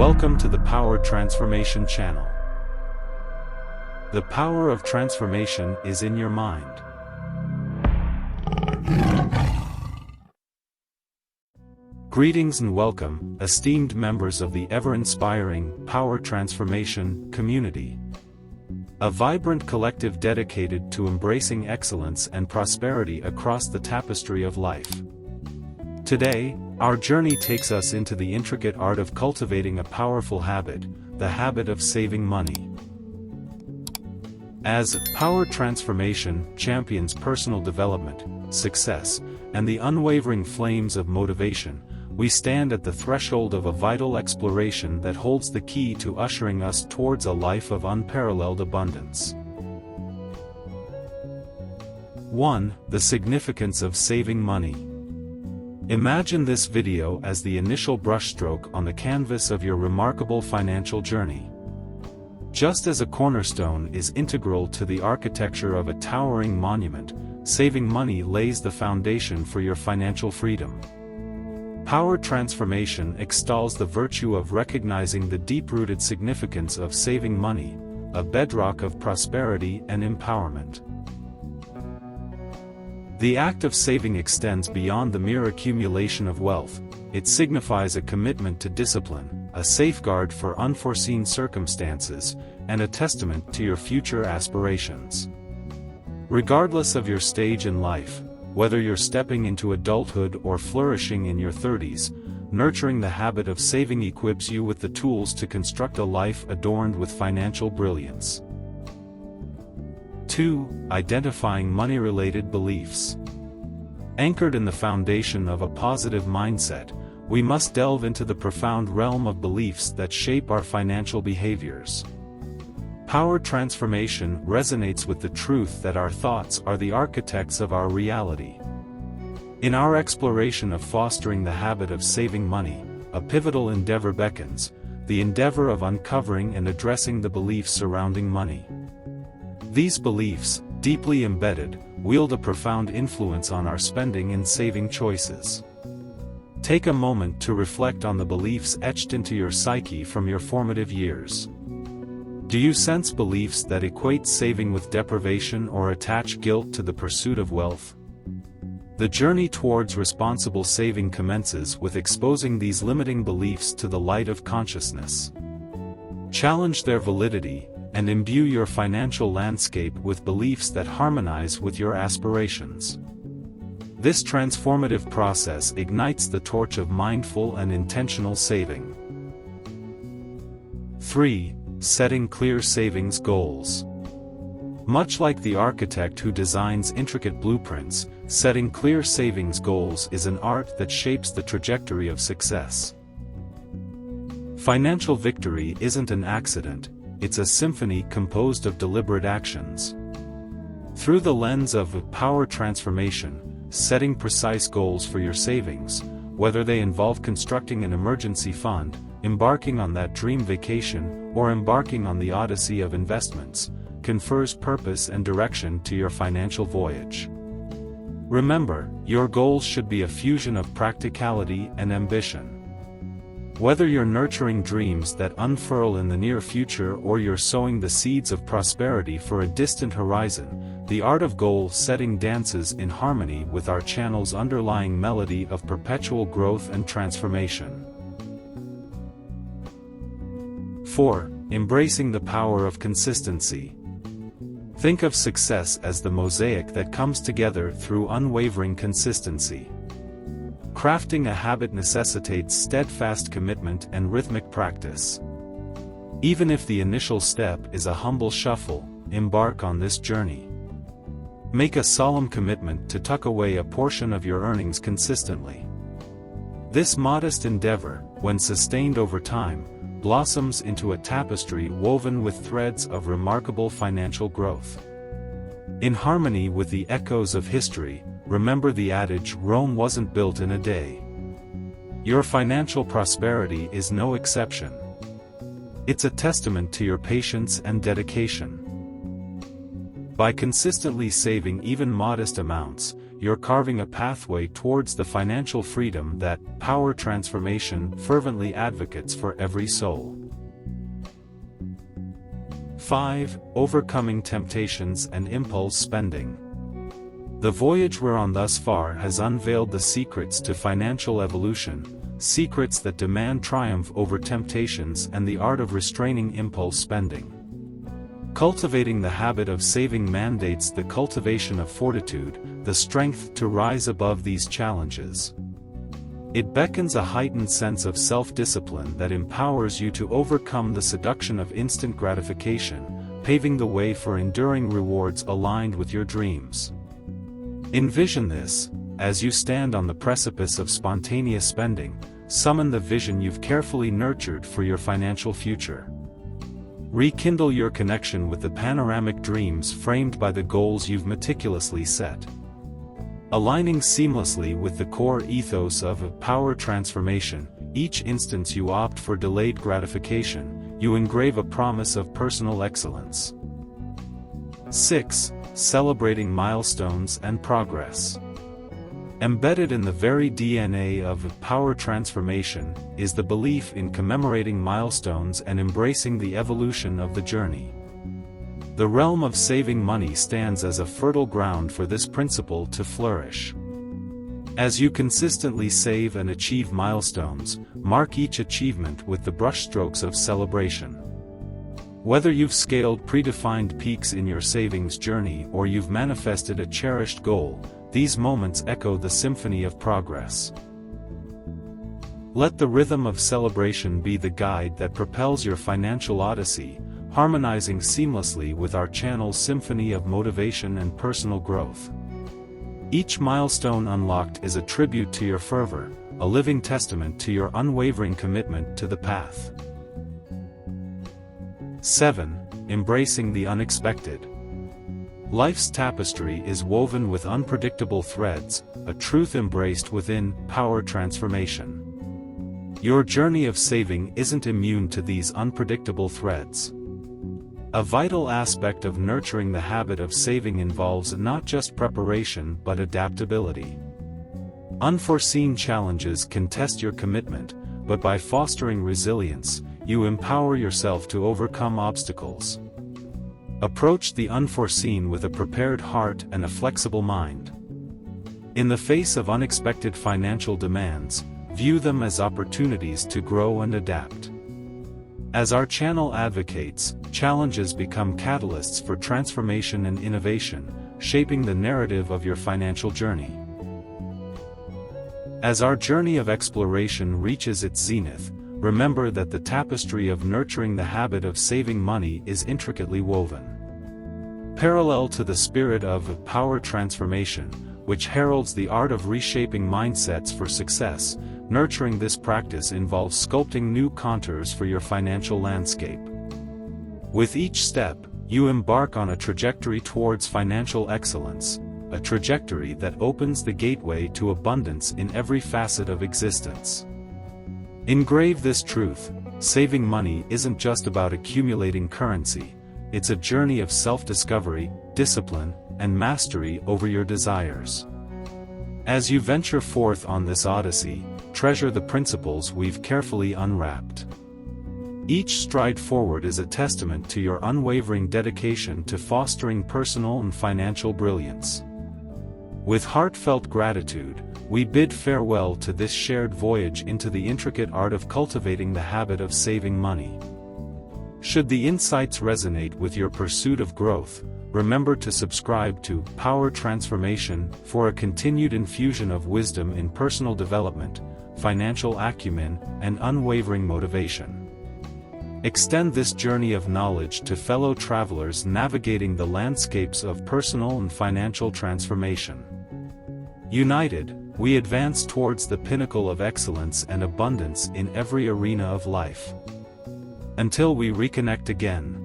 Welcome to the Power Transformation channel. The power of transformation is in your mind. Greetings and welcome, esteemed members of the ever-inspiring Power Transformation community. A vibrant collective dedicated to embracing excellence and prosperity across the tapestry of life. Today, our journey takes us into the intricate art of cultivating a powerful habit, the habit of saving money. As Power Transformation champions personal development, success, and the unwavering flames of motivation, we stand at the threshold of a vital exploration that holds the key to ushering us towards a life of unparalleled abundance. 1. The significance of saving money. Imagine this video as the initial brushstroke on the canvas of your remarkable financial journey. Just as a cornerstone is integral to the architecture of a towering monument, saving money lays the foundation for your financial freedom. Power Transformation extols the virtue of recognizing the deep-rooted significance of saving money, a bedrock of prosperity and empowerment. The act of saving extends beyond the mere accumulation of wealth. It signifies a commitment to discipline, a safeguard for unforeseen circumstances, and a testament to your future aspirations. Regardless of your stage in life, whether you're stepping into adulthood or flourishing in your 30s, nurturing the habit of saving equips you with the tools to construct a life adorned with financial brilliance. 2. Identifying money-related beliefs. Anchored in the foundation of a positive mindset, we must delve into the profound realm of beliefs that shape our financial behaviors. Power Transformation resonates with the truth that our thoughts are the architects of our reality. In our exploration of fostering the habit of saving money, a pivotal endeavor beckons, the endeavor of uncovering and addressing the beliefs surrounding money. These beliefs, deeply embedded, wield a profound influence on our spending and saving choices. Take a moment to reflect on the beliefs etched into your psyche from your formative years. Do you sense beliefs that equate saving with deprivation or attach guilt to the pursuit of wealth? The journey towards responsible saving commences with exposing these limiting beliefs to the light of consciousness. Challenge their validity, and imbue your financial landscape with beliefs that harmonize with your aspirations. This transformative process ignites the torch of mindful and intentional saving. 3. Setting clear savings goals. Much like the architect who designs intricate blueprints, setting clear savings goals is an art that shapes the trajectory of success. Financial victory isn't an accident, it's a symphony composed of deliberate actions. Through the lens of Power Transformation, setting precise goals for your savings, whether they involve constructing an emergency fund, embarking on that dream vacation, or embarking on the odyssey of investments, confers purpose and direction to your financial voyage. Remember, your goals should be a fusion of practicality and ambition. Whether you're nurturing dreams that unfurl in the near future or you're sowing the seeds of prosperity for a distant horizon, the art of goal setting dances in harmony with our channel's underlying melody of perpetual growth and transformation. 4. Embracing the power of consistency. Think of success as the mosaic that comes together through unwavering consistency. Crafting a habit necessitates steadfast commitment and rhythmic practice. Even if the initial step is a humble shuffle, embark on this journey. Make a solemn commitment to tuck away a portion of your earnings consistently. This modest endeavor, when sustained over time, blossoms into a tapestry woven with threads of remarkable financial growth. In harmony with the echoes of history, remember the adage, Rome wasn't built in a day. Your financial prosperity is no exception. It's a testament to your patience and dedication. By consistently saving even modest amounts, you're carving a pathway towards the financial freedom that Power Transformation fervently advocates for every soul. 5. Overcoming temptations and impulse spending. The voyage we're on thus far has unveiled the secrets to financial evolution, secrets that demand triumph over temptations and the art of restraining impulse spending. Cultivating the habit of saving mandates the cultivation of fortitude, the strength to rise above these challenges. It beckons a heightened sense of self-discipline that empowers you to overcome the seduction of instant gratification, paving the way for enduring rewards aligned with your dreams. Envision this: as you stand on the precipice of spontaneous spending, summon the vision you've carefully nurtured for your financial future. Rekindle your connection with the panoramic dreams framed by the goals you've meticulously set. Aligning seamlessly with the core ethos of Power Transformation, each instance you opt for delayed gratification, you engrave a promise of personal excellence. 6. Celebrating milestones and progress. Embedded in the very DNA of Power Transformation is the belief in commemorating milestones and embracing the evolution of the journey. The realm of saving money stands as a fertile ground for this principle to flourish. As you consistently save and achieve milestones, mark each achievement with the brushstrokes of celebration. Whether you've scaled predefined peaks in your savings journey or you've manifested a cherished goal, these moments echo the symphony of progress. Let the rhythm of celebration be the guide that propels your financial odyssey, harmonizing seamlessly with our channel's symphony of motivation and personal growth. Each milestone unlocked is a tribute to your fervor, a living testament to your unwavering commitment to the path. 7. Embracing the unexpected. Life's tapestry is woven with unpredictable threads, a truth embraced within Power Transformation. Your journey of saving isn't immune to these unpredictable threads. A vital aspect of nurturing the habit of saving involves not just preparation but adaptability. Unforeseen challenges can test your commitment, but by fostering resilience, you empower yourself to overcome obstacles. Approach the unforeseen with a prepared heart and a flexible mind. In the face of unexpected financial demands, view them as opportunities to grow and adapt. As our channel advocates, challenges become catalysts for transformation and innovation, shaping the narrative of your financial journey. As our journey of exploration reaches its zenith, remember that the tapestry of nurturing the habit of saving money is intricately woven. Parallel to the spirit of Power Transformation, which heralds the art of reshaping mindsets for success, nurturing this practice involves sculpting new contours for your financial landscape. With each step, you embark on a trajectory towards financial excellence, a trajectory that opens the gateway to abundance in every facet of existence. Engrave this truth: saving money isn't just about accumulating currency, it's a journey of self-discovery, discipline, and mastery over your desires. As you venture forth on this odyssey, treasure the principles we've carefully unwrapped. Each stride forward is a testament to your unwavering dedication to fostering personal and financial brilliance. With heartfelt gratitude, we bid farewell to this shared voyage into the intricate art of cultivating the habit of saving money. Should the insights resonate with your pursuit of growth, remember to subscribe to Power Transformation for a continued infusion of wisdom in personal development, financial acumen, and unwavering motivation. Extend this journey of knowledge to fellow travelers navigating the landscapes of personal and financial transformation. United, we advance towards the pinnacle of excellence and abundance in every arena of life. Until we reconnect again.